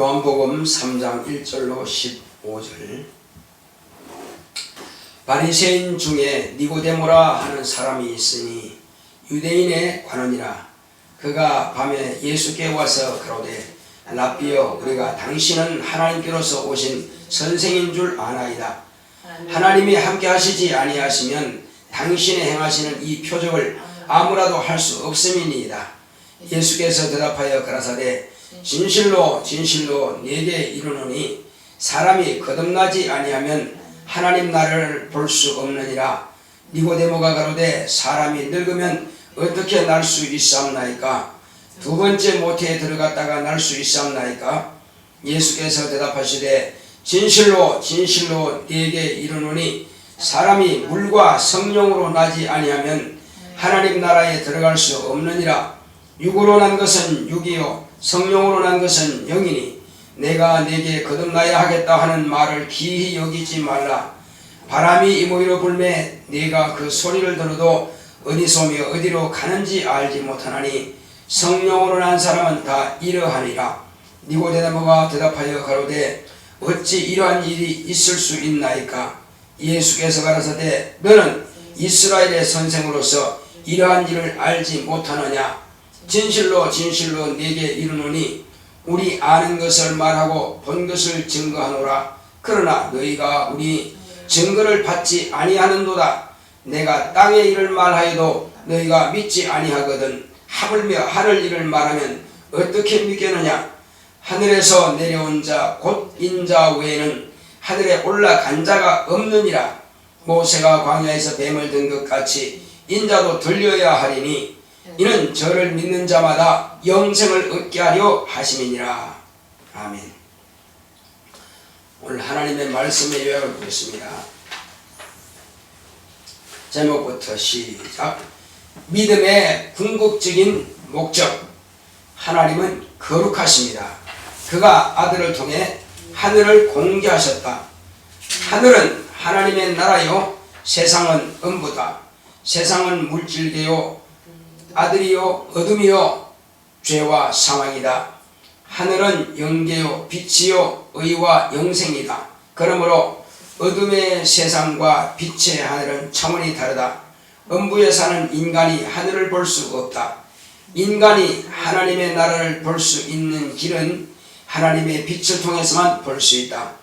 요한복음 3장 1절로 15절. 바리새인 중에 니고데모라 하는 사람이 있으니 유대인의 관원이라. 그가 밤에 예수께 와서 가로되 랍비여, 우리가 당신은 하나님께로서 오신 선생인 줄 아나이다. 하나님이 함께 하시지 아니하시면 당신의 행하시는 이 표적을 아무라도 할 수 없음이니이다. 예수께서 대답하여 가라사대 진실로 진실로 네게 이르노니 사람이 거듭나지 아니하면 하나님 나라를 볼 수 없느니라. 니고데모가 가로되 사람이 늙으면 어떻게 날 수 있사옵나이까? 두 번째 모태에 들어갔다가 날 수 있사옵나이까? 예수께서 대답하시되 진실로 진실로 네게 이르노니 사람이 물과 성령으로 나지 아니하면 하나님 나라에 들어갈 수 없느니라. 육으로 난 것은 육이요 성령으로 난 것은 영이니 내가 네게 거듭나야 하겠다 하는 말을 기히 여기지 말라. 바람이 이모이로 불매 네가 그 소리를 들어도 어디서며 어디로 가는지 알지 못하나니 성령으로 난 사람은 다 이러하니라. 니고데모가 대답하여 가로되 어찌 이러한 일이 있을 수 있나이까? 예수께서 가라사대 너는 이스라엘의 선생으로서 이러한 일을 알지 못하느냐? 진실로 진실로 네게 이르노니 우리 아는 것을 말하고 본 것을 증거하노라. 그러나 너희가 우리 증거를 받지 아니하는도다. 내가 땅의 일을 말하여도 너희가 믿지 아니하거든. 하물며 하늘 일을 말하면 어떻게 믿겠느냐? 하늘에서 내려온 자 곧 인자 외에는 하늘에 올라간 자가 없느니라. 모세가 광야에서 뱀을 든 것 같이 인자도 들려야 하리니 이는 저를 믿는 자마다 영생을 얻게 하려 하심이니라. 아멘. 오늘 하나님의 말씀의 요약을 보겠습니다. 제목부터 시작. 믿음의 궁극적인 목적. 하나님은 거룩하십니다. 그가 아들을 통해 하늘을 공개하셨다. 하늘은 하나님의 나라요 세상은 음부다. 세상은 물질계요 아들이요 어둠이요 죄와 사망이다. 하늘은 영계요 빛이요 의와 영생이다. 그러므로 어둠의 세상과 빛의 하늘은 차원이 다르다. 음부에 사는 인간이 하늘을 볼 수 없다. 인간이 하나님의 나라를 볼 수 있는 길은 하나님의 빛을 통해서만 볼 수 있다.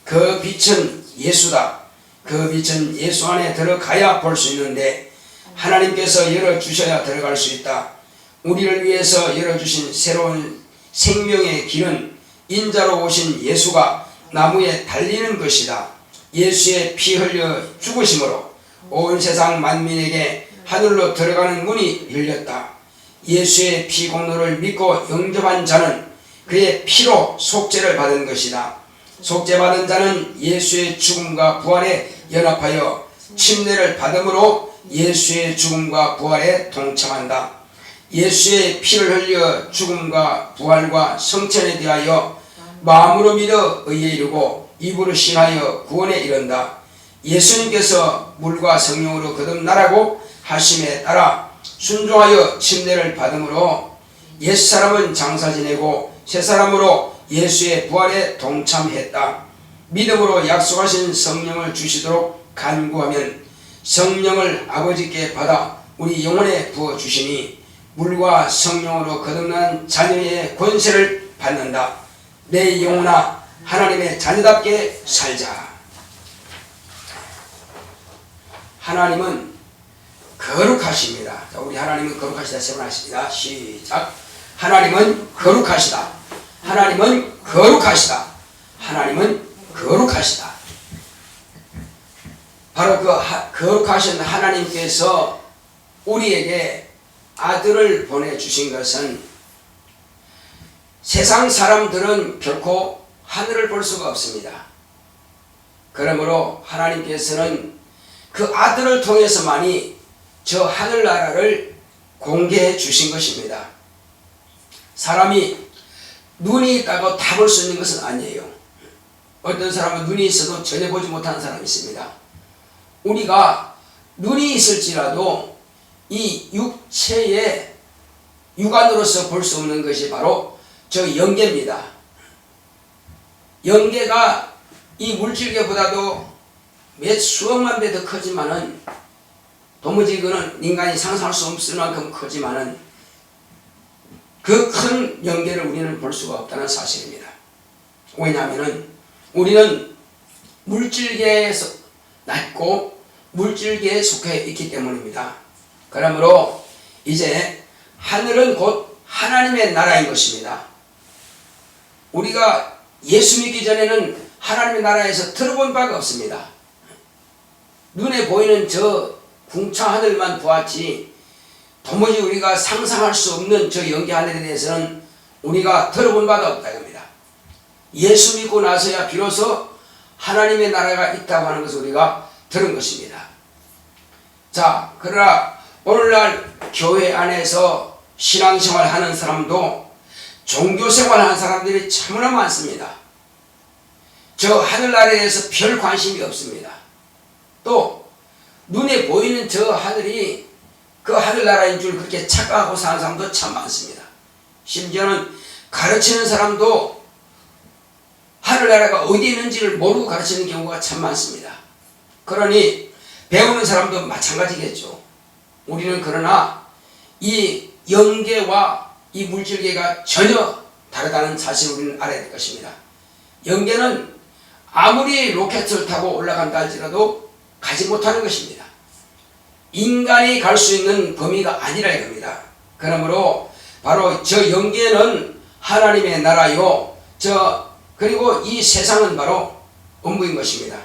그 빛은 예수다. 그 빛은 예수 안에 들어가야 볼 수 있는데 하나님께서 열어주셔야 들어갈 수 있다. 우리를 위해서 열어주신 새로운 생명의 길은 인자로 오신 예수가 나무에 달리는 것이다. 예수의 피 흘려 죽으심으로 온 세상 만민에게 하늘로 들어가는 문이 열렸다. 예수의 피 공로를 믿고 영접한 자는 그의 피로 속죄를 받은 것이다. 속죄받은 자는 예수의 죽음과 부활에 연합하여 침례를 받음으로 예수의 죽음과 부활에 동참한다. 예수의 피를 흘려 죽음과 부활과 성천에 대하여 마음으로 믿어 의에 이르고 입으로 신하여 구원에 이른다. 예수님께서 물과 성령으로 거듭나라고 하심에 따라 순종하여 침례를 받음으로 옛사람은 장사 지내고 새사람으로 예수의 부활에 동참했다. 믿음으로 약속하신 성령을 주시도록 간구하면 성령을 아버지께 받아 우리 영혼에 부어주시니 물과 성령으로 거듭난 자녀의 권세를 받는다. 내 영혼아 하나님의 자녀답게 살자. 하나님은 거룩하십니다. 자, 우리 하나님은 거룩하시다 세 번 하십니다. 시작. 하나님은 거룩하시다. 하나님은 거룩하시다. 하나님은 거룩하시다. 바로 그 거룩하신 하나님께서 우리에게 아들을 보내주신 것은 세상 사람들은 결코 하늘을 볼 수가 없습니다. 그러므로 하나님께서는 그 아들을 통해서만이 저 하늘나라를 공개해 주신 것입니다. 사람이 눈이 있다고 다 볼 수 있는 것은 아니에요. 어떤 사람은 눈이 있어도 전혀 보지 못하는 사람이 있습니다. 우리가 눈이 있을지라도 이 육체의 육안으로서 볼 수 없는 것이 바로 저 영계입니다. 영계가 이 물질계보다도 몇 수억만 배 더 크지만은 도무지 그는 인간이 상상할 수 없을 만큼 크지만은 그 큰 영계를 우리는 볼 수가 없다는 사실입니다. 왜냐하면은 우리는 물질계에서 낮고 물질계에 속해 있기 때문입니다. 그러므로 이제 하늘은 곧 하나님의 나라인 것입니다. 우리가 예수 믿기 전에는 하나님의 나라에서 들어본 바가 없습니다. 눈에 보이는 저 궁창 하늘만 보았지 도무지 우리가 상상할 수 없는 저 영계 하늘에 대해서는 우리가 들어본 바가 없다 겁니다. 예수 믿고 나서야 비로소 하나님의 나라가 있다고 하는 것을 우리가 들은 것입니다. 자, 그러나 오늘날 교회 안에서 신앙생활 하는 사람도 종교생활 하는 사람들이 참으나 많습니다. 저 하늘나라에 대해서 별 관심이 없습니다. 또 눈에 보이는 저 하늘이 그 하늘나라인 줄 그렇게 착각하고 사는 사람도 참 많습니다. 심지어는 가르치는 사람도 하늘나라가 어디 있는지를 모르고 가르치는 경우가 참 많습니다. 그러니 배우는 사람도 마찬가지겠죠. 우리는 그러나 이 영계와 이 물질계가 전혀 다르다는 사실을 우리는 알아야 될 것입니다. 영계는 아무리 로켓을 타고 올라간다 할지라도 가지 못하는 것입니다. 인간이 갈 수 있는 범위가 아니라 이겁니다. 그러므로 바로 저 영계는 하나님의 나라요, 그리고 이 세상은 바로 음부인 것입니다.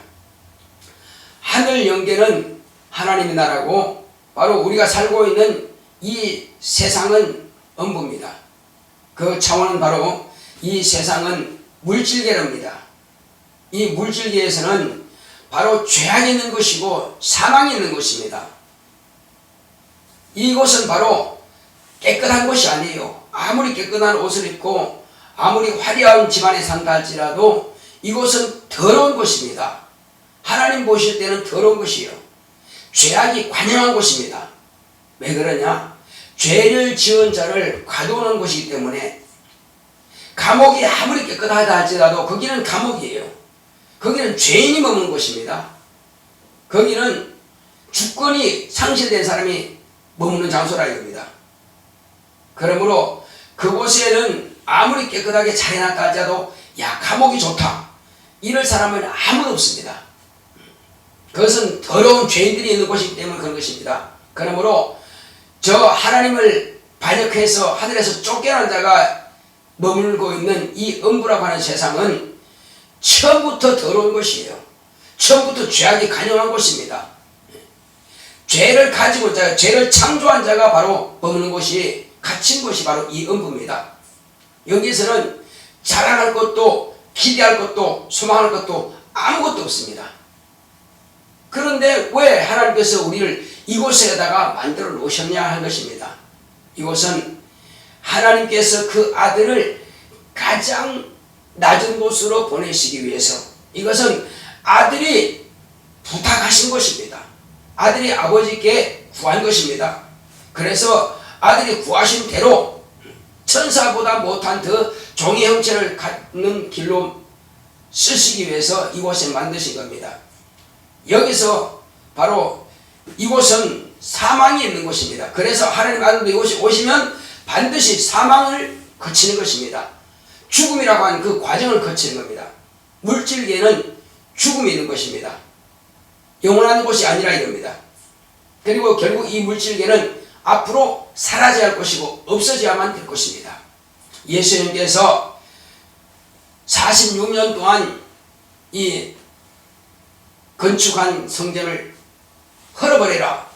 하늘 영계는 하나님의 나라고 바로 우리가 살고 있는 이 세상은 음부입니다. 그 차원은 바로 이 세상은 물질계랍니다. 이 물질계에서는 바로 죄악이 있는 것이고 사망이 있는 것입니다. 이곳은 바로 깨끗한 곳이 아니에요. 아무리 깨끗한 옷을 입고 아무리 화려한 집안에 산다 할지라도 이곳은 더러운 곳입니다. 하나님 보실 때는 더러운 것이에요. 죄악이 관영한 곳입니다. 왜 그러냐? 죄를 지은 자를 가두는 곳이기 때문에 감옥이 아무리 깨끗하다 할지라도 거기는 감옥이에요. 거기는 죄인이 머무는 곳입니다. 거기는 주권이 상실된 사람이 머무는 장소라 이겁니다. 그러므로 그곳에는 아무리 깨끗하게 잘 해놨다 할지라도 야 감옥이 좋다 이럴 사람은 아무도 없습니다. 그것은 더러운 죄인들이 있는 곳이기 때문에 그런 것입니다. 그러므로 저 하나님을 반역해서 하늘에서 쫓겨난 자가 머물고 있는 이 음부라고 하는 세상은 처음부터 더러운 것이에요. 처음부터 죄악이 간영한 곳입니다. 죄를 가지고 죄를 창조한 자가 바로 머무는 곳이 갇힌 곳이 바로 이 음부입니다. 여기서는 자랑할 것도 기대할 것도 소망할 것도 아무것도 없습니다. 그런데 왜 하나님께서 우리를 이곳에다가 만들어 놓으셨냐 하는 것입니다. 이곳은 하나님께서 그 아들을 가장 낮은 곳으로 보내시기 위해서 이것은 아들이 부탁하신 것입니다. 아들이 아버지께 구한 것입니다. 그래서 아들이 구하신 대로 천사보다 못한 더 종의 형체를 갖는 길로 쓰시기 위해서 이곳에 만드신 겁니다. 여기서 바로 이곳은 사망이 있는 곳입니다. 그래서 하나님 아들도 이곳에 오시면 반드시 사망을 거치는 것입니다. 죽음이라고 하는 그 과정을 거치는 겁니다. 물질계는 죽음이 있는 것입니다. 영원한 곳이 아니라 이겁니다. 그리고 결국 이 물질계는 앞으로 사라져야 할 것이고 없어져야만 될 것입니다. 예수님께서 46년 동안 이 건축한 성전을 헐어버리라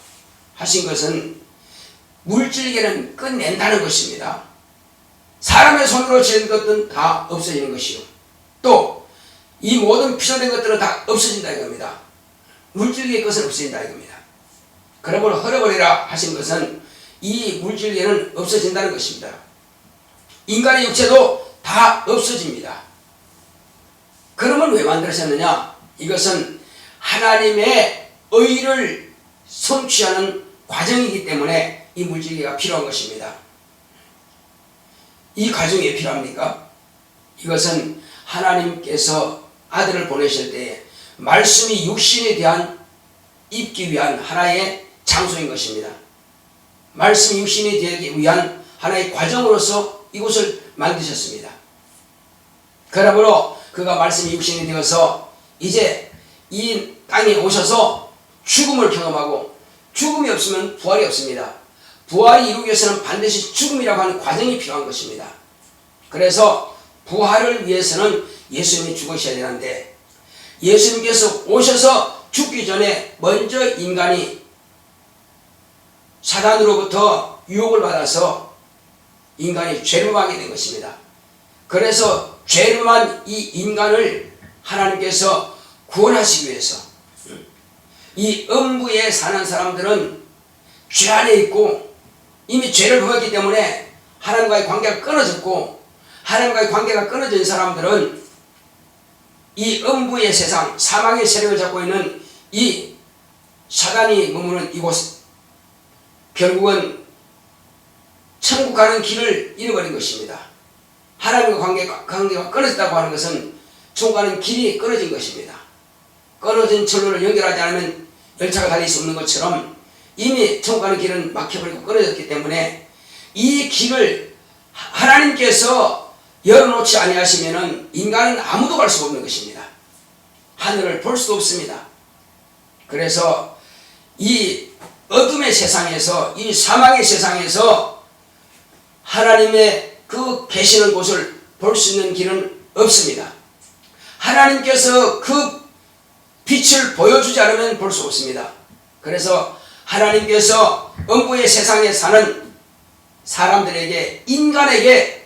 하신 것은 물질계는 끝낸다는 것입니다. 사람의 손으로 지은 것들은 다 없어지는 것이요. 또 이 모든 피조된 것들은 다 없어진다 이겁니다. 물질계의 것은 없어진다 이겁니다. 그러므로 헐어버리라 하신 것은 이 물질계는 없어진다는 것입니다. 인간의 육체도 다 없어집니다. 그러면 왜 만들어졌느냐? 이것은 하나님의 의를 성취하는 과정이기 때문에 이 물질계가 필요한 것입니다. 이 과정이 왜 필요합니까? 이것은 하나님께서 아들을 보내실 때에 말씀이 육신에 대한 입기 위한 하나의 장소인 것입니다. 말씀이 육신이 되기 위한 하나의 과정으로서 이곳을 만드셨습니다. 그러므로 그가 말씀이 육신이 되어서 이제 이 땅에 오셔서 죽음을 경험하고, 죽음이 없으면 부활이 없습니다. 부활이 이루기 위해서는 반드시 죽음이라고 하는 과정이 필요한 것입니다. 그래서 부활을 위해서는 예수님이 죽으셔야 되는데, 예수님께서 오셔서 죽기 전에 먼저 인간이 사단으로부터 유혹을 받아서 인간이 죄를 하게 된 것입니다. 그래서 죄를 이 인간을 하나님께서 구원하시기 위해서, 이 음부에 사는 사람들은 죄 안에 있고 이미 죄를 범했기 때문에 하나님과의 관계가 끊어졌고, 하나님과의 관계가 끊어진 사람들은 이 음부의 세상, 사망의 세력을 잡고 있는 이 사단이 머무는 이곳, 결국은 천국 가는 길을 잃어버린 것입니다. 하나님과 관계가 끊어졌다고 하는 것은 천국 가는 길이 끊어진 것입니다. 끊어진 철로를 연결하지 않으면 열차가 달릴 수 없는 것처럼 이미 천국 가는 길은 막혀버리고 끊어졌기 때문에 이 길을 하나님께서 열어놓지 아니하시면은 인간은 아무도 갈 수가 없는 것입니다. 하늘을 볼 수도 없습니다. 그래서 이 어둠의 세상에서, 이 사망의 세상에서 하나님의 그 계시는 곳을 볼 수 있는 길은 없습니다. 하나님께서 그 빛을 보여주지 않으면 볼 수 없습니다. 그래서 하나님께서 음부의 세상에 사는 사람들에게, 인간에게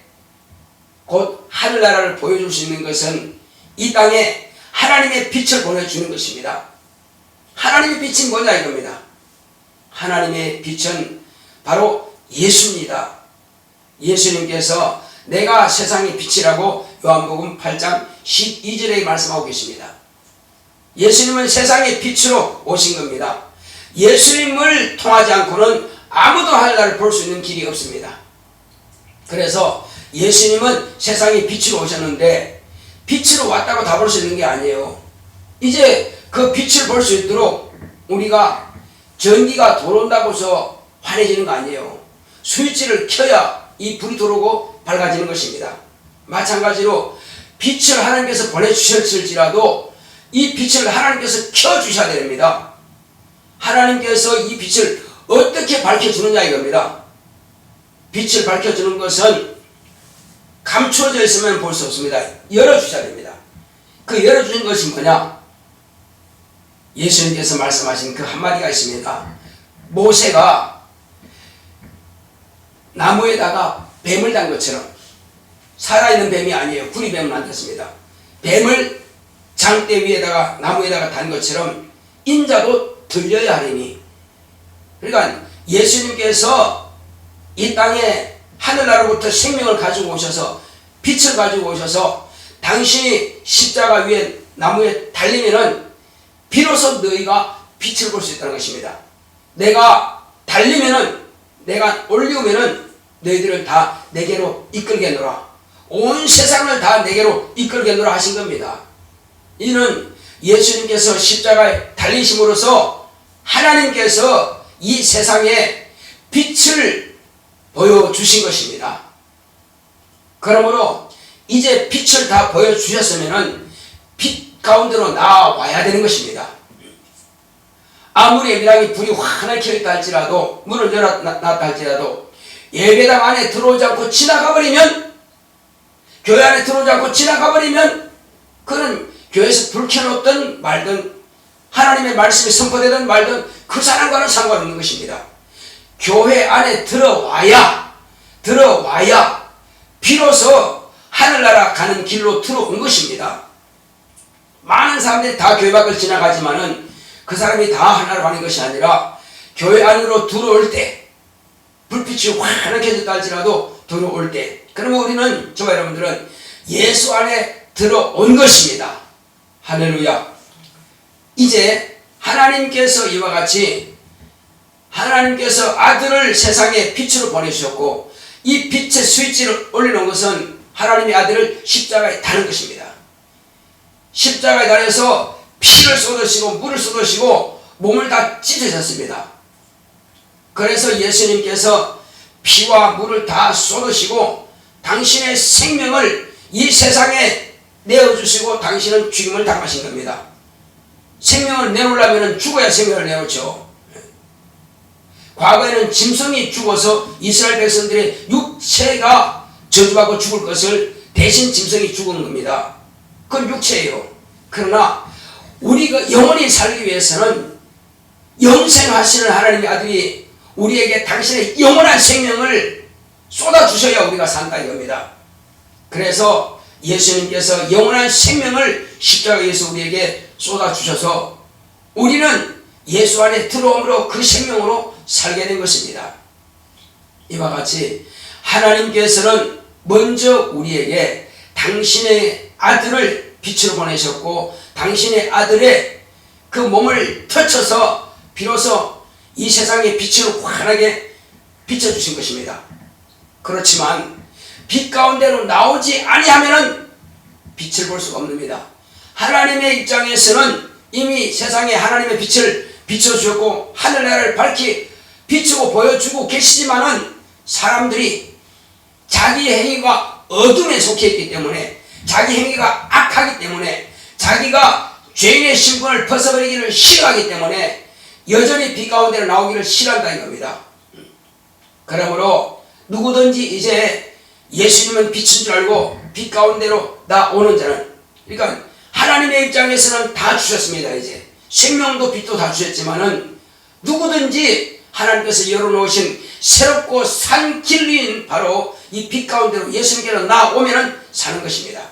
곧 하늘나라를 보여줄 수 있는 것은 이 땅에 하나님의 빛을 보내주는 것입니다. 하나님의 빛이 뭐냐 이겁니다. 하나님의 빛은 바로 예수입니다. 예수님께서 내가 세상의 빛이라고 요한복음 8장 12절에 말씀하고 계십니다. 예수님은 세상의 빛으로 오신 겁니다. 예수님을 통하지 않고는 아무도 하늘나라를 볼 수 있는 길이 없습니다. 그래서 예수님은 세상의 빛으로 오셨는데, 빛으로 왔다고 다 볼 수 있는 게 아니에요. 이제 그 빛을 볼 수 있도록 우리가 전기가 들어온다고 해서 환해지는 거 아니에요. 스위치를 켜야 이 불이 들어오고 밝아지는 것입니다. 마찬가지로 빛을 하나님께서 보내주셨을지라도 이 빛을 하나님께서 켜주셔야 됩니다. 하나님께서 이 빛을 어떻게 밝혀주느냐 이겁니다. 빛을 밝혀주는 것은 감추어져 있으면 볼 수 없습니다. 열어주셔야 됩니다. 그 열어주는 것이 뭐냐? 예수님께서 말씀하신 그 한마디가 있습니다. 모세가 나무에다가 뱀을 단 것처럼, 살아있는 뱀이 아니에요. 구리뱀은 안 됐습니다. 뱀을 장대 위에다가 나무에다가 단 것처럼 인자도 들려야 하리니. 그러니까 예수님께서 이 땅에 하늘나라로부터 생명을 가지고 오셔서, 빛을 가지고 오셔서 당신이 십자가 위에 나무에 달리면은 비로소 너희가 빛을 볼 수 있다는 것입니다. 내가 달리면은, 내가 올리우면은 너희들을 다 내게로 이끌겠노라. 온 세상을 다 내게로 이끌겠노라 하신 겁니다. 이는 예수님께서 십자가에 달리심으로써 하나님께서 이 세상에 빛을 보여주신 것입니다. 그러므로 이제 빛을 다 보여주셨으면 빛 가운데로 나와야 되는 것입니다. 아무리 예배당이 불이 환하게 켜있다 할지라도, 문을 열어놨다 할지라도 예배당 안에 들어오지 않고 지나가버리면, 교회 안에 들어오지 않고 지나가버리면 그는 교회에서 불 켜놓든 말든 하나님의 말씀이 선포되든 말든 그 사람과는 상관없는 것입니다. 교회 안에 들어와야 비로소 하늘나라 가는 길로 들어온 것입니다. 많은 사람들이 다 교회 밖을 지나가지만은 그 사람이 다 하늘나라 가는 것이 아니라 교회 안으로 들어올 때, 불빛이 환하게 켜졌다 할지라도 들어올 때, 그러면 우리는, 저와 여러분들은 예수 안에 들어온 것입니다. 할렐루야. 이제 하나님께서 이와 같이, 하나님께서 아들을 세상에 빛으로 보내주셨고, 이 빛의 스위치를 올려놓은 것은 하나님의 아들을 십자가에 다는 것입니다. 십자가에 달려서 피를 쏟으시고 물을 쏟으시고 몸을 다 찢으셨습니다. 그래서 예수님께서 피와 물을 다 쏟으시고 당신의 생명을 이 세상에 내어주시고 당신은 죽임을 당하신 겁니다. 생명을 내놓으려면 죽어야 생명을 내놓죠. 과거에는 짐승이 죽어서 이스라엘 백성들의 육체가 저주받고 죽을 것을 대신 짐승이 죽은 겁니다. 그건 육체예요. 그러나 우리가 영원히 살기 위해서는 영생하시는 하나님의 아들이 우리에게 당신의 영원한 생명을 쏟아주셔야 우리가 산다 이겁니다. 그래서 예수님께서 영원한 생명을 십자가에서 우리에게 쏟아주셔서 우리는 예수 안에 들어옴으로 그 생명으로 살게 된 것입니다. 이와 같이 하나님께서는 먼저 우리에게 당신의 아들을 빛으로 보내셨고 당신의 아들의 그 몸을 터쳐서 비로소 이 세상의 빛으로 환하게 비춰주신 것입니다. 그렇지만 빛 가운데로 나오지 아니하면은 빛을 볼 수가 없습니다. 하나님의 입장에서는 이미 세상에 하나님의 빛을 비춰주셨고 하늘나라를 밝히 비추고 보여주고 계시지만은 사람들이 자기 행위가 어둠에 속해 있기 때문에 자기 행위가 악하기 때문에 자기가 죄인의 신분을 벗어버리기를 싫어하기 때문에 여전히 빛 가운데로 나오기를 싫어한다 이겁니다. 그러므로 누구든지 이제 예수님은 빛인 줄 알고 빛 가운데로 나오는 자는, 그러니까 하나님의 입장에서는 다 주셨습니다. 이제 생명도 빛도 다 주셨지만은 누구든지 하나님께서 열어놓으신 새롭고 산 길인 바로 이 빛 가운데로 예수님께로 나오면은 사는 것입니다.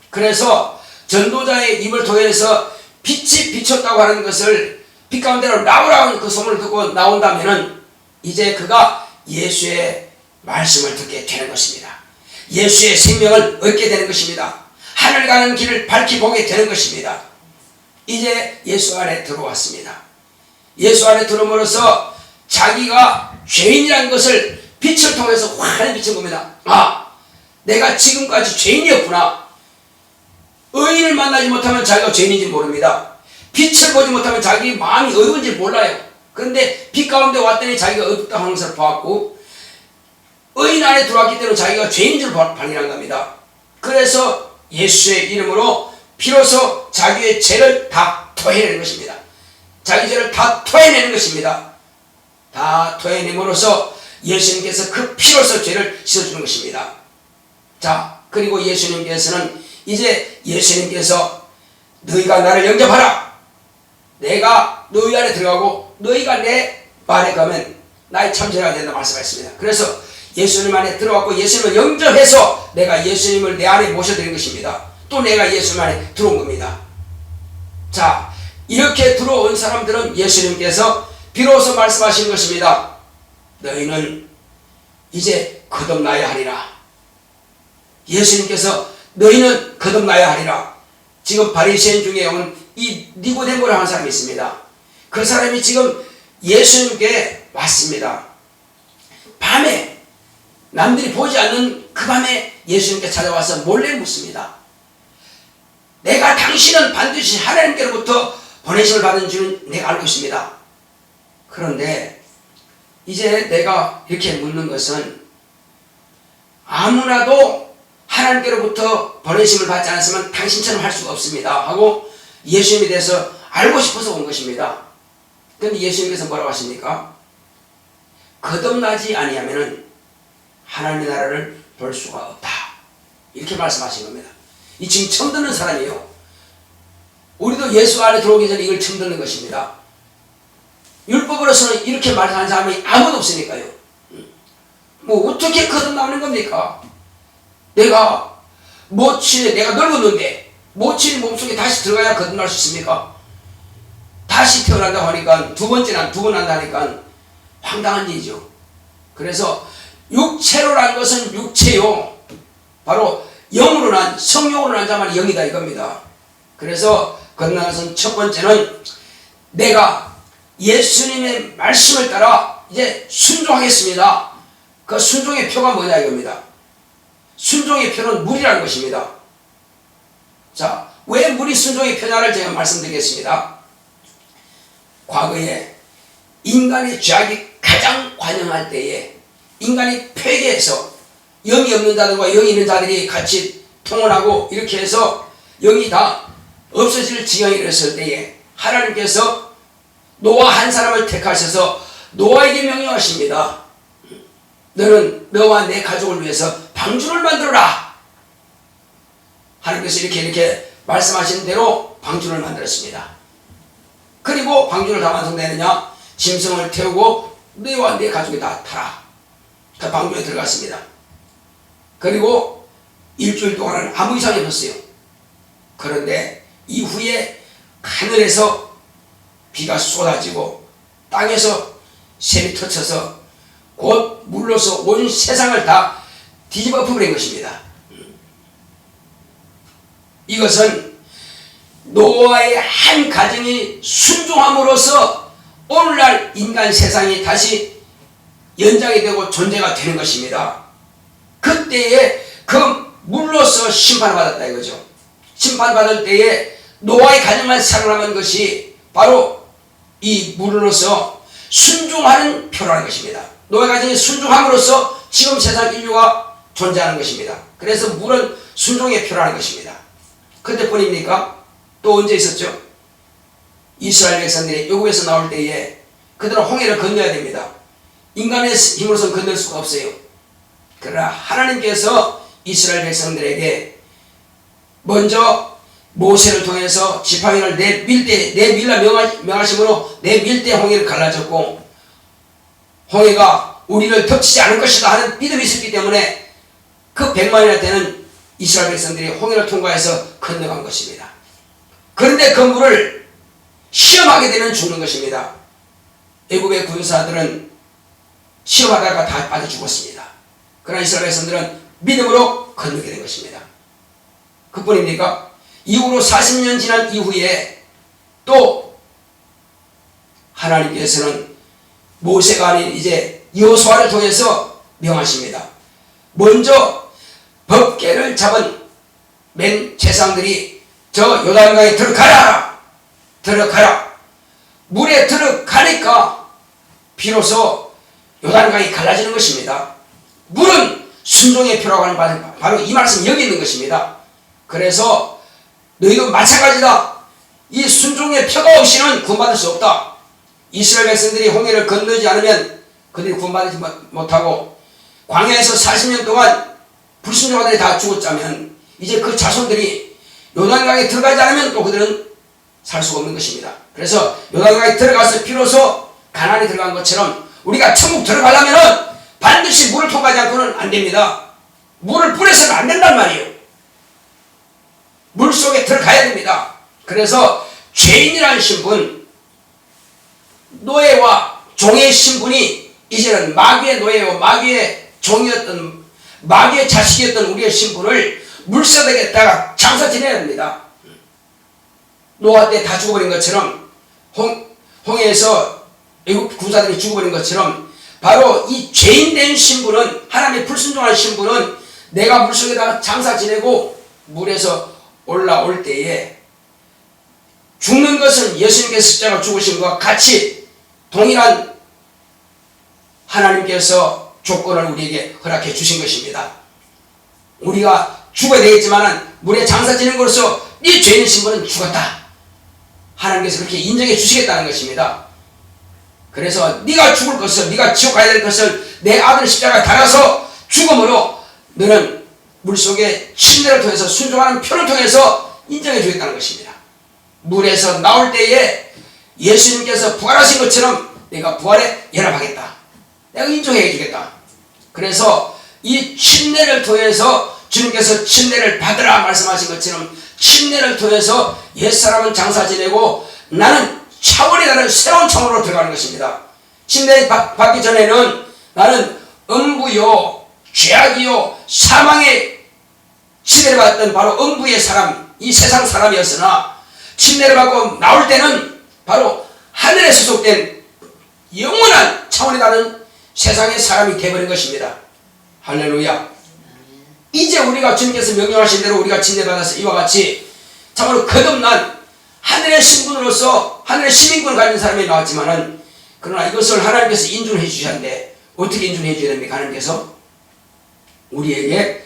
그래서 전도자의 입을 통해서 빛이 비쳤다고 하는 것을 빛 가운데로 나오라는 그 소문을 듣고 나온다면은 이제 그가 예수의 말씀을 듣게 되는 것입니다. 예수의 생명을 얻게 되는 것입니다. 하늘 가는 길을 밝히 보게 되는 것입니다. 이제 예수 안에 들어왔습니다. 예수 안에 들어옴으로써 자기가 죄인이라는 것을 빛을 통해서 환히 비친 겁니다. 아, 내가 지금까지 죄인이었구나. 의인을 만나지 못하면 자기가 죄인인지 모릅니다. 빛을 보지 못하면 자기 마음이 어두운지 몰라요. 그런데 빛 가운데 왔더니 자기가 어둡다 하는 것을 보았고 의인 안에 들어왔기 때문에 자기가 죄인인 줄 발견한 겁니다. 그래서 예수의 이름으로 비로소 자기의 죄를 다 토해내는 것입니다. 자기 죄를 다 토해내는 것입니다. 다 토해냄으로써 예수님께서 그 피로서 죄를 씻어주는 것입니다. 자, 그리고 예수님께서는 이제 예수님께서 너희가 나를 영접하라. 내가 너희 안에 들어가고 너희가 내 말에 가면 나의 참제가 된다 말씀하셨습니다. 그래서 예수님 안에 들어왔고 예수님을 영접해서 내가 예수님을 내 안에 모셔드린 것입니다. 또 내가 예수님 안에 들어온 겁니다. 자, 이렇게 들어온 사람들은 예수님께서 비로소 말씀하시는 것입니다. 너희는 이제 거듭나야 하리라. 예수님께서 너희는 거듭나야 하리라. 지금 바리새인 중에 온 이 니고데모라는 하는 사람이 있습니다. 그 사람이 지금 예수님께 왔습니다. 밤에 남들이 보지 않는 그 밤에 예수님께 찾아와서 몰래 묻습니다. 내가 당신은 반드시 하나님께로부터 보내심을 받은 줄은 내가 알고 있습니다. 그런데 이제 내가 이렇게 묻는 것은 아무나도 하나님께로부터 보내심을 받지 않았으면 당신처럼 할 수가 없습니다 하고 예수님에 대해서 알고 싶어서 온 것입니다. 그런데 예수님께서 뭐라고 하십니까? 거듭나지 아니하면은 하나님의 나라를 볼 수가 없다. 이렇게 말씀하신 겁니다. 이 지금 처음 듣는 사람이에요. 우리도 예수 안에 들어오기 전에 이걸 처음 듣는 것입니다. 율법으로서는 이렇게 말하는 사람이 아무도 없으니까요. 뭐 어떻게 거듭나는 겁니까? 내가 모친에 내가 늙었는데 모친이 몸속에 다시 들어가야 거듭날 수 있습니까? 다시 태어난다고 하니까 두 번 한다니까 황당한 일이죠. 그래서 육체로 난 것은 육체요. 바로 영으로 난 성령으로 난 자만 영이다 이겁니다. 그래서 거듭나는 것은 첫 번째는 내가 예수님의 말씀을 따라 이제 순종하겠습니다. 그 순종의 표가 뭐냐 이겁니다. 순종의 표는 물이라는 것입니다. 자, 왜 물이 순종이 편하를 제가 말씀드리겠습니다. 과거에 인간의 죄악이 가장 관영할 때에 인간이 폐괴해서 영이 없는 자들과 영이 있는 자들이 같이 통혼하고 이렇게 해서 영이 다 없어질 지경에 이르렀을 때에 하나님께서 노아 한 사람을 택하셔서 노아에게 명령하십니다. 너는 너와 내 가족을 위해서 방주를 만들어라. 하나님께서 이렇게 말씀하신 대로 방주를 만들었습니다. 그리고 방주를 다 완성되느냐? 짐승을 태우고 너와 내 가족이 다 타라. 다 방주에 들어갔습니다. 그리고 일주일 동안은 아무 이상이 없었어요. 그런데 이후에 하늘에서 비가 쏟아지고 땅에서 샘이 터쳐서 곧 물로서 온 세상을 다 뒤집어 엎어버린 것입니다. 이것은 노아의 한 가정이 순종함으로써 오늘날 인간 세상이 다시 연장이 되고 존재가 되는 것입니다. 그때에 그 물로서 심판을 받았다 이거죠. 심판받을 때에 노아의 가정만 살아남은 것이 바로 이 물로서 순종하는 표라는 것입니다. 노아의 가정이 순종함으로써 지금 세상 인류가 존재하는 것입니다. 그래서 물은 순종의 표라는 것입니다. 그때뿐입니까? 또 언제 있었죠? 이스라엘 백성들이 애굽에서 나올 때에 그들은 홍해를 건너야 됩니다. 인간의 힘으로서는 건널 수가 없어요. 그러나 하나님께서 이스라엘 백성들에게 먼저 모세를 통해서 지팡이를 내밀라 명하심으로 내밀 때 홍해를 갈라졌고 홍해가 우리를 덮치지 않을 것이다 하는 믿음이 있었기 때문에 그 100만이나 되는 이스라엘 백성들이 홍해를 통과해서 건너간 것입니다. 그런데 그 물을 시험하게 되면 죽는 것입니다. 애굽의 군사들은 시험하다가 다 빠져 죽었습니다. 그러나 이스라엘 백성들은 믿음으로 건너게 된 것입니다. 그뿐입니까? 이후로 40년 지난 이후에 또 하나님께서는 모세가 아닌 이제 여호수아를 통해서 명하십니다. 먼저 법궤를 잡은 맨 제사장들이 저 요단강에 들어가라! 들어가라! 물에 들어가니까 비로소 요단강이 갈라지는 것입니다. 물은 순종의 표라고 하는 바로 이 말씀 여기 있는 것입니다. 그래서 너희도 마찬가지다. 이 순종의 표가 없이는 구원받을 수 없다. 이스라엘 백성들이 홍해를 건너지 않으면 그들이 구원받지 못하고 광야에서 40년 동안 불순종자들이 다 죽었자면 이제 그 자손들이 요단강에 들어가지 않으면 또 그들은 살 수가 없는 것입니다. 그래서 요단강에 들어가서 비로소 가나안에 들어간 것처럼 우리가 천국 들어가려면 반드시 물을 통과하지 않고는 안 됩니다. 물을 뿌려서는 안 된단 말이에요. 물 속에 들어가야 됩니다. 그래서 죄인이라는 신분, 노예와 종의 신분이 이제는 마귀의 노예요, 마귀의 종이었던, 마귀의 자식이었던 우리의 신분을 물속에다가 장사 지내야 됩니다. 노아 때 다 죽어버린 것처럼 홍해에서 애국 군사들이 죽어버린 것처럼 바로 이 죄인된 신분은, 하나님의 불순종한 신분은 내가 물속에다가 장사 지내고 물에서 올라올 때에 죽는 것은 예수님께서 십자가 죽으신 것과 같이 동일한 하나님께서 조건을 우리에게 허락해 주신 것입니다. 우리가 죽어야 되겠지만 물에 장사 지는 것으로서 네 죄인 신분은 죽었다. 하나님께서 그렇게 인정해 주시겠다는 것입니다. 그래서 네가 죽을 것을, 네가 지옥 가야 될 것을 내 아들 십자가에 달아서 죽음으로 너는 물속에 침례를 통해서 순종하는 표를 통해서 인정해 주겠다는 것입니다. 물에서 나올 때에 예수님께서 부활하신 것처럼 내가 부활에 연합하겠다. 내가 인정해 주겠다. 그래서 이 침례를 통해서 주님께서 침례를 받으라 말씀하신 것처럼 침례를 통해서 옛사람은 장사 지내고 나는 차원이 다른 새로운 차원으로 들어가는 것입니다. 침례 받기 전에는 나는 음부요, 죄악이요, 사망의 침례를 받던 바로 음부의 사람, 이 세상 사람이었으나 침례를 받고 나올 때는 바로 하늘에 소속된 영원한 차원이 다른 세상의 사람이 되어버린 것입니다. 할렐루야. 이제 우리가 주님께서 명령하신 대로 우리가 침례받아서 이와 같이 참으로 거듭난 하늘의 신분으로서 하늘의 시민권을 가진 사람이 나왔지만은, 그러나 이것을 하나님께서 인준해 주셨는데 어떻게 인준해 줘야 됩니까? 하나님께서 우리에게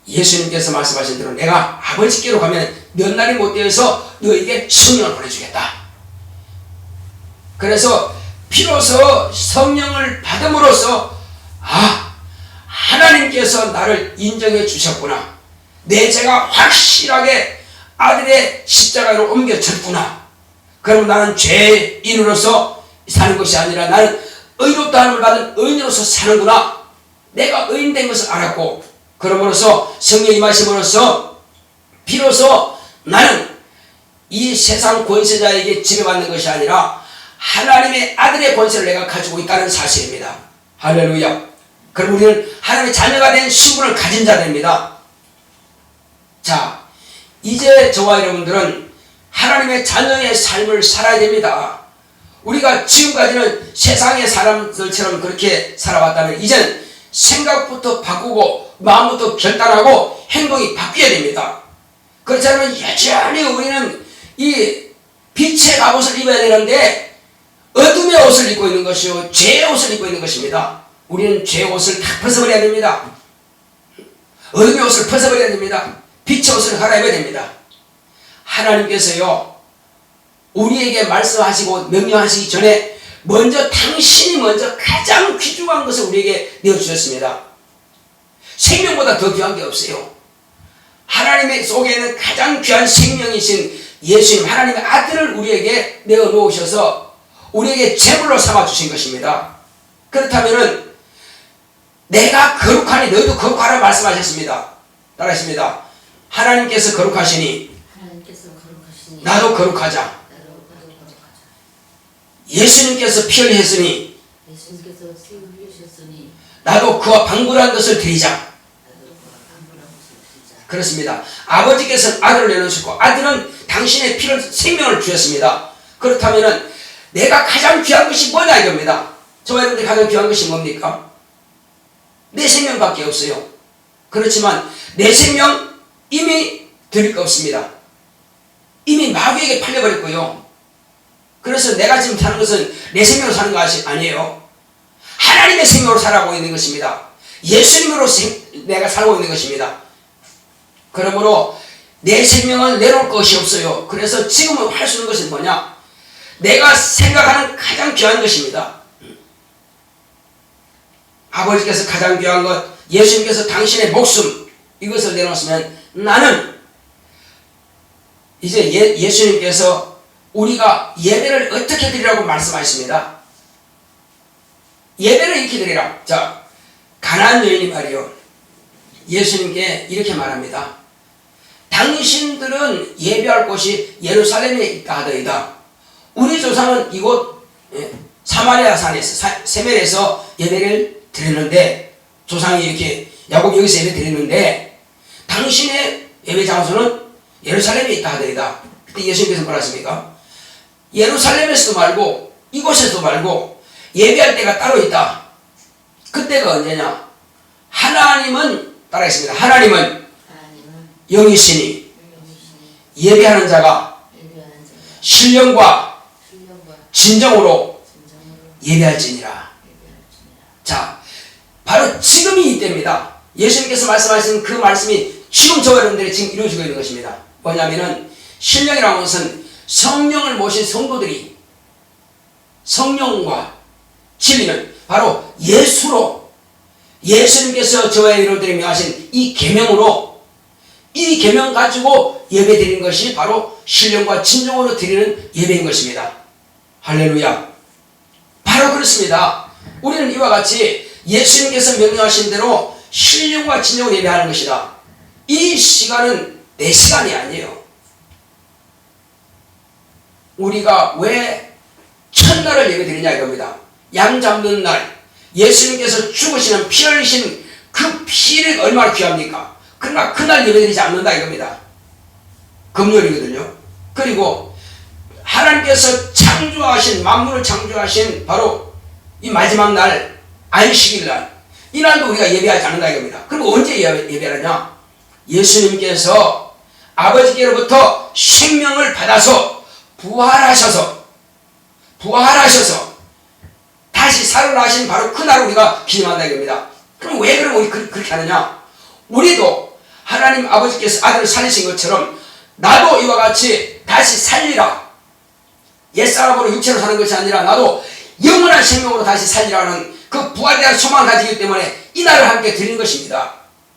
예수님께서 말씀하신 대로 내가 아버지께로 가면 몇 날이 못 되어서 너에게 성령을 보내주겠다. 그래서 비로소 성령을 받음으로써 하나님께서 나를 인정해 주셨구나. 내 죄가 확실하게 아들의 십자가로 옮겨졌구나. 그럼 나는 죄인으로서 사는 것이 아니라 나는 의롭다 함을 받은 의인으로서 사는구나. 내가 의인된 것을 알았고, 그러므로서 성령이 임하심으로써 비로소 나는 이 세상 권세자에게 지배받는 것이 아니라 하나님의 아들의 권세를 내가 가지고 있다는 사실입니다. 할렐루야. 그럼 우리는 하나님의 자녀가 된 신분을 가진 자들입니다. 자, 이제 저와 여러분들은 하나님의 자녀의 삶을 살아야 됩니다. 우리가 지금까지는 세상의 사람들처럼 그렇게 살아왔다면 이제는 생각부터 바꾸고 마음부터 결단하고 행동이 바뀌어야 됩니다. 그렇지 않으면 여전히 우리는 이 빛의 갑옷을 입어야 되는데 어둠의 옷을 입고 있는 것이요 죄의 옷을 입고 있는 것입니다. 우리는 죄의 옷을 다 벗어버려야 됩니다. 어둠의 옷을 벗어버려야 됩니다. 빛의 옷을 갈아입어야 됩니다. 하나님께서요 우리에게 말씀하시고 명령하시기 전에 먼저 당신이 먼저 가장 귀중한 것을 우리에게 내어주셨습니다. 생명보다 더 귀한 게 없어요. 하나님의 속에는 가장 귀한 생명이신 예수님 하나님의 아들을 우리에게 내어놓으셔서 우리에게 제물로 삼아주신 것입니다. 그렇다면 내가 거룩하니 너희도 거룩하라 말씀하셨습니다. 따라하십니다. 하나님께서 거룩하시니 나도 거룩하자. 예수님께서 피 흘리셨으니 나도 그와 방불한 것을 드리자. 그렇습니다. 아버지께서는 아들을 내놓으셨고 아들은 당신의 피를 생명을 주셨습니다. 그렇다면 내가 가장 귀한 것이 뭐냐 이겁니다. 저와 여러분들이 가장 귀한 것이 뭡니까? 내 생명밖에 없어요. 그렇지만 내 생명 이미 드릴 거 없습니다. 이미 마귀에게 팔려버렸고요. 그래서 내가 지금 사는 것은 내 생명으로 사는 것이 아니에요. 하나님의 생명으로 살아가고 있는 것입니다. 예수님으로 내가 살고 있는 것입니다. 그러므로 내 생명을 내놓을 것이 없어요. 그래서 지금은 할 수 있는 것은 뭐냐? 내가 생각하는 가장 귀한 것입니다. 아버지께서 가장 귀한 것, 예수님께서 당신의 목숨 이것을 내놓으시면 나는 이제 예수님께서 우리가 예배를 어떻게 드리라고 말씀하십니다. 예배를 이렇게 드리라. 자, 가나안 여인이 말이요 예수님께 이렇게 말합니다. 당신들은 예배할 곳이 예루살렘에 있다 하더이다. 우리 조상은 이곳 사마리아 산에서 세멜에서 예배를 드리는데 조상이 이렇게 야곱 여기서 예배 드리는데 당신의 예배 장소는 예루살렘에 있다 하더이다. 그때 예수님께서 뭐라 했습니까? 예루살렘에서도 말고 이곳에서도 말고 예배할 때가 따로 있다. 그때가 언제냐? 하나님은 따라했습니다. 하나님은 영이시니 예배하는 자가 신령과 진정으로 예배할지니라. 자, 바로 지금이 이때입니다. 예수님께서 말씀하신 그 말씀이 지금 저와 여러분들이 지금 이루어지고 있는 것입니다. 뭐냐면은 신령이라는 것은 성령을 모신 성도들이 성령과 진리는 바로 예수로 예수님께서 저와 여러분들이 명하신 이 계명으로 이 계명 가지고 예배 드리는 것이 바로 신령과 진정으로 드리는 예배인 것입니다. 할렐루야. 바로 그렇습니다. 우리는 이와 같이 예수님께서 명령하신 대로 신령과 진정으로 예배하는 것이다. 이 시간은 내 시간이 아니에요. 우리가 왜 첫날을 예배 드리냐 이겁니다. 양 잡는 날 예수님께서 죽으시는 피 흘리신 그 피를 얼마나 귀합니까? 그러나 그날 예배드리지 않는다 이겁니다. 금요일이거든요. 그리고 하나님께서 창조하신 만물을 창조하신 바로 이 마지막 날 안식일 날 이날도 우리가 예배하지 않는다 이겁니다. 그럼 언제 예배하냐? 예수님께서 아버지께로부터 생명을 받아서 부활하셔서 다시 살아나신 바로 그날 우리가 기념한다 이겁니다. 그럼 왜 그럼 우리 그렇게 하느냐? 우리도 하나님 아버지께서 아들을 살리신 것처럼 나도 이와 같이 다시 살리라. 옛사람으로 육체로 사는 것이 아니라 나도 영원한 생명으로 다시 살리라는 그 부활에 대한 소망을 가지기 때문에 이 날을 함께 드리는 것입니다.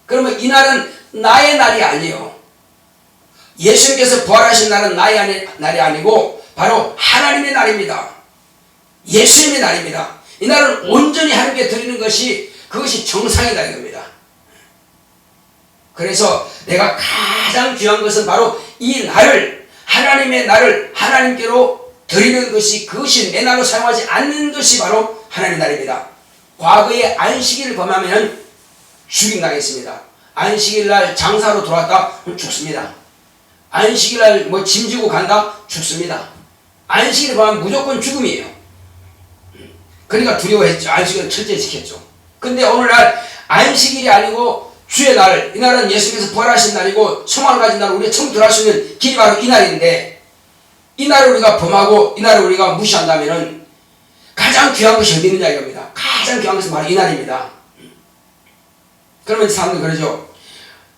그러면 이 날은 나의 날이 아니에요. 예수님께서 부활하신 날은 나의 날이 아니고 바로 하나님의 날입니다. 예수님의 날입니다. 이 날은 온전히 하나님께 드리는 것이 그것이 정상이다 이겁니다. 그래서 내가 가장 귀한 것은 바로 이 날을 하나님의 날을 하나님께로 드리는 것이 그것이 내 날로 사용하지 않는 것이 바로 하나님의 날입니다. 과거에 안식일을 범하면 죽임당했습니다. 안식일날 장사로 돌아왔다 죽습니다. 안식일날 뭐 짐지고 간다 죽습니다. 안식일을 범하면 무조건 죽음이에요. 그러니까 두려워했죠. 안식일을 철저히 지켰죠. 근데 오늘날 안식일이 아니고 주의 날, 이 날은 예수께서 부활하신 날이고 소망을 가진 날, 우리가 처음 들어갈 수 있는 길이 바로 이 날인데 이 날을 우리가 범하고 이 날을 우리가 무시한다면 가장 귀한 것이 어디 있느냐 이겁니다. 가장 귀한 것은 바로 이 날입니다. 그러면 사람들 그러죠.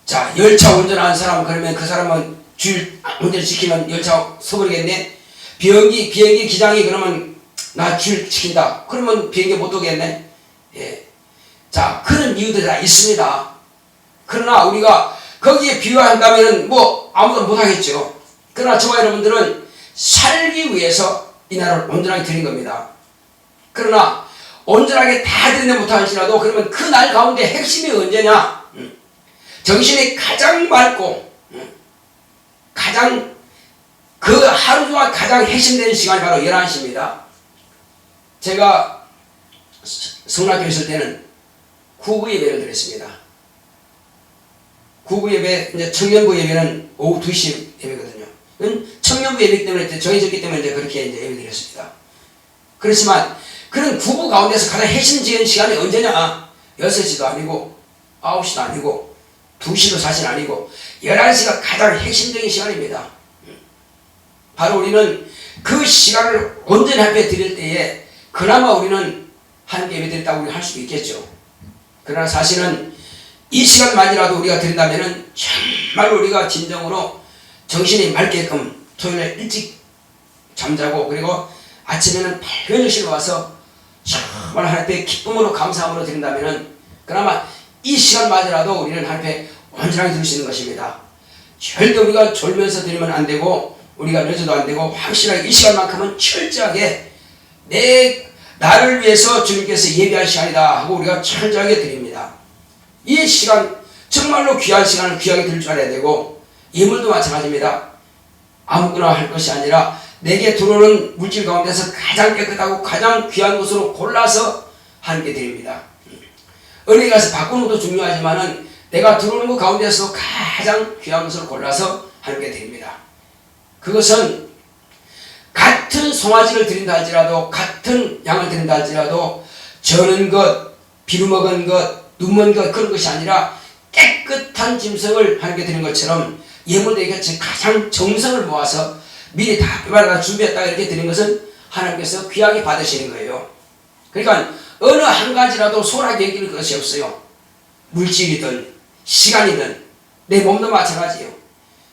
자, 열차 운전하는 사람 그러면 그 사람은 주일 운전을 지키면 열차 서버리겠네. 비행기 기장이 그러면 나 주일 지킨다. 그러면 비행기 못 오겠네. 예. 자, 그런 이유들이 다 있습니다. 그러나 우리가 거기에 비유한다면 뭐 아무도 못하겠죠. 그러나 저와 여러분들은 살기 위해서 이 날을 온전하게 드린 겁니다. 그러나 온전하게 다 드리지 못할지라도 그러면 그 날 가운데 핵심이 언제냐? 정신이 가장 맑고 가장 그 하루 동안 가장 핵심되는 시간이 바로 11시입니다. 제가 성락교에 있을 때는 구부 예배를 드렸습니다. 구부 예배, 이제 청년부 예배는 오후 2시 예배거든요. 청년부 예배이기 때문에 정해졌기 때문에 이제 그렇게 이제 예배 드렸습니다. 그렇지만 그런 구부 가운데서 가장 핵심적인 시간이 언제냐? 6시도 아니고 9시도 아니고 2시도 사실 아니고 11시가 가장 핵심적인 시간입니다. 바로 우리는 그 시간을 온전히 하나님께 드릴 때에 그나마 우리는 하나님께 예배 드렸다고 우리는 할 수 있겠죠. 그러나 사실은 이 시간만이라도 우리가 드린다면 정말 우리가 진정으로 정신이 맑게끔 토요일에 일찍 잠자고 그리고 아침에는 밝은 일시로 와서 정말 하나님께 기쁨으로 감사함으로 드린다면 그나마 이 시간만이라도 우리는 하나님께 온전하게 드릴 수 있는 것입니다. 절대 우리가 졸면서 드리면 안 되고 우리가 늦어도 안 되고 확실하게 이 시간만큼은 철저하게 나를 위해서 주님께서 예비한 시간이다 하고 우리가 철저하게 드립니다. 이 시간 정말로 귀한 시간을 귀하게 드릴 줄 알아야 되고 예물도 마찬가지입니다. 아무거나 할 것이 아니라 내게 들어오는 물질 가운데서 가장 깨끗하고 가장 귀한 것으로 골라서 하나님께 드립니다. 은행에 가서 바꾸는 것도 중요하지만은 내가 들어오는 것 가운데서 가장 귀한 것으로 골라서 하나님께 드립니다. 그것은 같은 송아지를 드린다 할지라도 같은 양을 드린다 할지라도 저는 것, 비루먹은 것, 눈먼 것 그런 것이 아니라 깨끗한 짐승을 하나님께 드린 것처럼 예물되게 가장 정성을 모아서 미리 다 빼발라 준비했다가 이렇게 드린 것은 하나님께서 귀하게 받으시는 거예요. 그러니까 어느 한 가지라도 소홀하게 여길 것이 없어요. 물질이든 시간이든 내 몸도 마찬가지예요.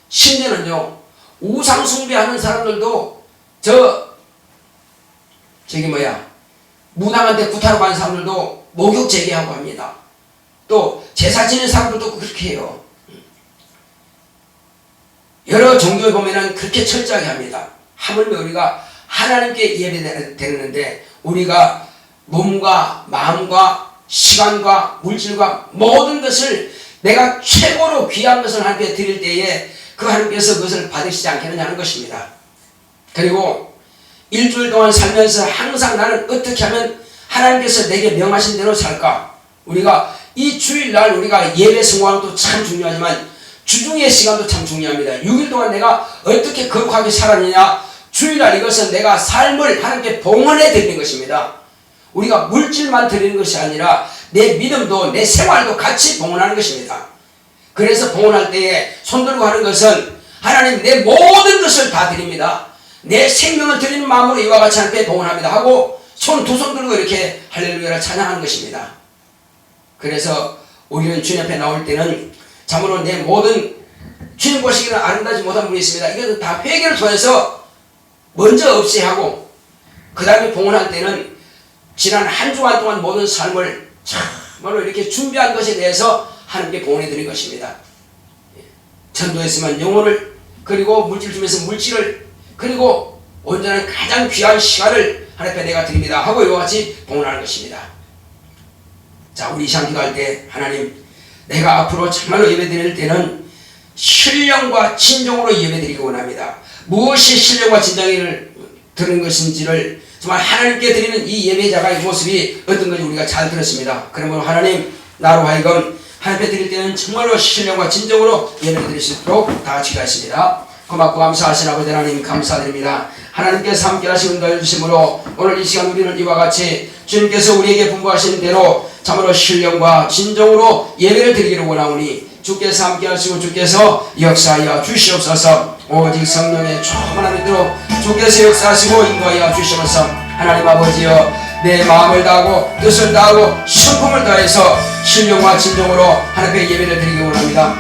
심지어는요 우상 숭배하는 사람들도 무당한테 구타로 가는 사람들도 목욕 제기하고 합니다. 또 제사 지는 사람들도 그렇게 해요. 여러 종교에 보면은 그렇게 철저하게 합니다. 하물며 우리가 하나님께 예배드리는데 우리가 몸과 마음과 시간과 물질과 모든 것을 내가 최고로 귀한 것을 하나님께 드릴 때에 그 하나님께서 그것을 받으시지 않겠느냐 하는 것입니다. 그리고 일주일 동안 살면서 항상 나는 어떻게 하면 하나님께서 내게 명하신 대로 살까? 우리가 이 주일날 우리가 예배 성공하는 것도 참 중요하지만 주중의 시간도 참 중요합니다. 6일 동안 내가 어떻게 거룩하게 살았느냐? 주일날 이것은 내가 삶을 하나님께 봉헌해 드리는 것입니다. 우리가 물질만 드리는 것이 아니라 내 믿음도 내 생활도 같이 봉헌하는 것입니다. 그래서 봉헌할 때에 손들고 하는 것은 하나님 내 모든 것을 다 드립니다. 내 생명을 드리는 마음으로 이와 같이 하나님께 봉헌합니다 하고 손 두 손 들고 이렇게 할렐루야를 찬양하는 것입니다. 그래서 우리는 주님 앞에 나올 때는 참으로 내 모든 주님 보시기는 아름다지 못한 분이 있습니다. 이것은 다 회개를 통해서 먼저 없애하고 그 다음에 봉헌할 때는 지난 한 주간 동안 모든 삶을 참으로 이렇게 준비한 것에 대해서 하나님께 봉헌해 드린 것입니다. 전도했으면 영혼을, 그리고 물질 주면서 물질을, 그리고 온전한 가장 귀한 시간을 하나님 앞에 내가 드립니다 하고 이와 같이 봉헌하는 것입니다. 자, 우리 이 시간 기도할 때 하나님, 내가 앞으로 정말로 예배드릴 때는 신령과 진정으로 예배드리기 원합니다. 무엇이 신령과 진정을 드는 것인지를 정말 하나님께 드리는 이 예배자가 이 모습이 어떤 건지 우리가 잘 들었습니다. 그러므로 하나님, 나로 하여금 하나님 앞에 드릴 때는 정말로 신령과 진정으로 예배를 드릴 수 있도록 다 같이 기도하십니다. 고맙고 감사하신 아버지 하나님 감사드립니다. 하나님께서 함께 하시고 인도해 주심으로 오늘 이 시간 우리는 이와 같이 주님께서 우리에게 분부하신 대로 참으로 신령과 진정으로 예배를 드리기를 원하오니 주께서 함께 하시고 주께서 역사하여 주시옵소서. 오직 성령의 충만함 믿도록 주께서 역사하시고 인도하여 주시옵소서. 하나님 아버지여, 내 마음을 다하고 뜻을 다하고 성품을 다해서 신령과 진정으로 하나님께 예배를 드리기 원합니다.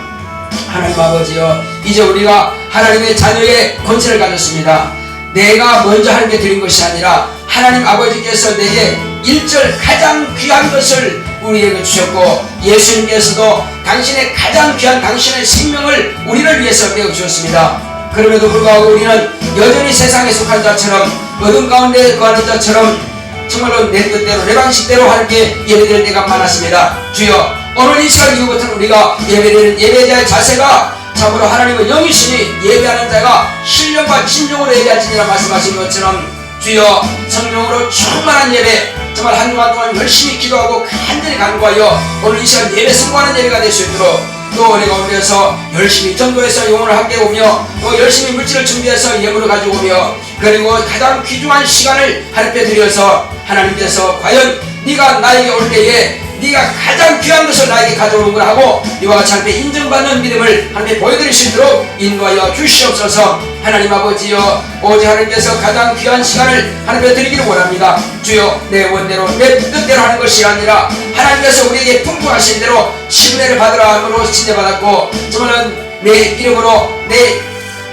하나님 아버지여, 이제 우리가 하나님의 자녀의 권세를 가졌습니다. 내가 먼저 하나님께 드린 것이 아니라 하나님 아버지께서 내게 일절 가장 귀한 것을 우리에게 주셨고, 예수님께서도 당신의 가장 귀한 당신의 생명을 우리를 위해서 내어주셨습니다. 그럼에도 불구하고 우리는 여전히 세상에 속한 자처럼, 어둠 가운데 거하는 자처럼 정말로 내 뜻대로 내 방식대로 하나님께 예배드릴 때가 많았습니다. 주여, 오늘 이 시간 이후부터는 우리가 예배드리는 예배자의 자세가 참으로 하나님을 영이시니 예배하는 자가 신령과 진정으로 예배할지니라 말씀하신 것처럼 주여, 성령으로 충만한 예배, 정말 한 주간 동안 열심히 기도하고 간절히 간구하여 오늘 이 시간 예배 성공하는 예배가 될 수 있도록, 또 우리가 오늘에서 열심히 전도해서 영혼을 함께 오며, 또 열심히 물질을 준비해서 예물을 가지고 오며, 그리고 가장 귀중한 시간을 하나님께 드려서 하나님께서 과연 네가 나에게 올 때에 네가 가장 귀한 것을 나에게 가져오는구나 하고 이와 같이 하나님께 인정받는 믿음을 하나님께 보여드릴 수 있도록 인도하여 주시옵소서. 하나님 아버지여, 오직 하나님께서 가장 귀한 시간을 하나님께 드리기를 원합니다. 주여, 내 원대로 내 뜻대로 하는 것이 아니라 하나님께서 우리에게 풍부하신 대로 시분회를 받으라 함으로 칭찬받았고, 정말은 내 이름으로 내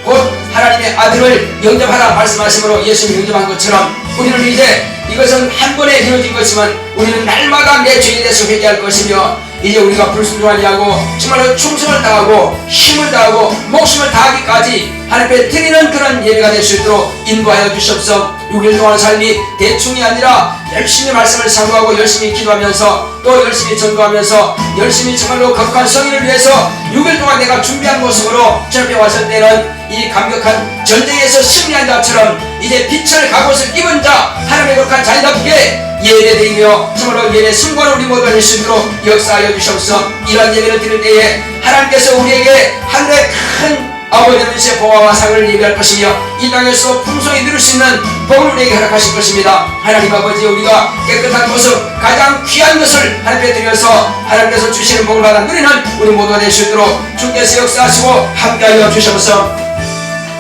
곧 하나님의 아들을 영접하라 말씀하심으로 예수님 영접한 것처럼 우리는 이제 이것은 한 번에 이루어진 것이지만 우리는 날마다 내 죄에 대해서 회개할 것이며, 이제 우리가 불순종하지 하고 정말로 충성을 다하고 힘을 다하고 목숨을 다하기까지 하나님께 드리는 그런 예배가 될 수 있도록 인도하여 주시옵소서. 6일 동안 삶이 대충이 아니라 열심히 말씀을 상고하고 열심히 기도하면서 또 열심히 전도하면서 열심히 정말로 거룩한 성인을 위해서 6일 동안 내가 준비한 모습으로 저녁에 왔을 때는 이 감격한 전쟁에서 승리한 자처럼 이제 빛을 갑옷을 입은 자, 하나님의 거룩한 자녀답게 예배드리며 정말로 예배 승관을 우리 모두가 될 수 있도록 역사하여 주시옵소서. 이러한 예배를 드릴 때에 하나님께서 우리에게 하늘의 큰 아버지 하나님의 보화와 상을 예배할 것이며 이 땅에서 풍성히 누릴 수 있는 복을 우리에게 허락하실 것입니다. 하나님 아버지, 우리가 깨끗한 모습, 가장 귀한 것을 하나님께 드려서 하나님께서 주시는 복을 받아 누리는 우리 모두가 될 수 있도록 주께서 역사하시고 함께하여 주시옵소서.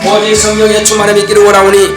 오직 성령의 충만함이 있기를 원하오니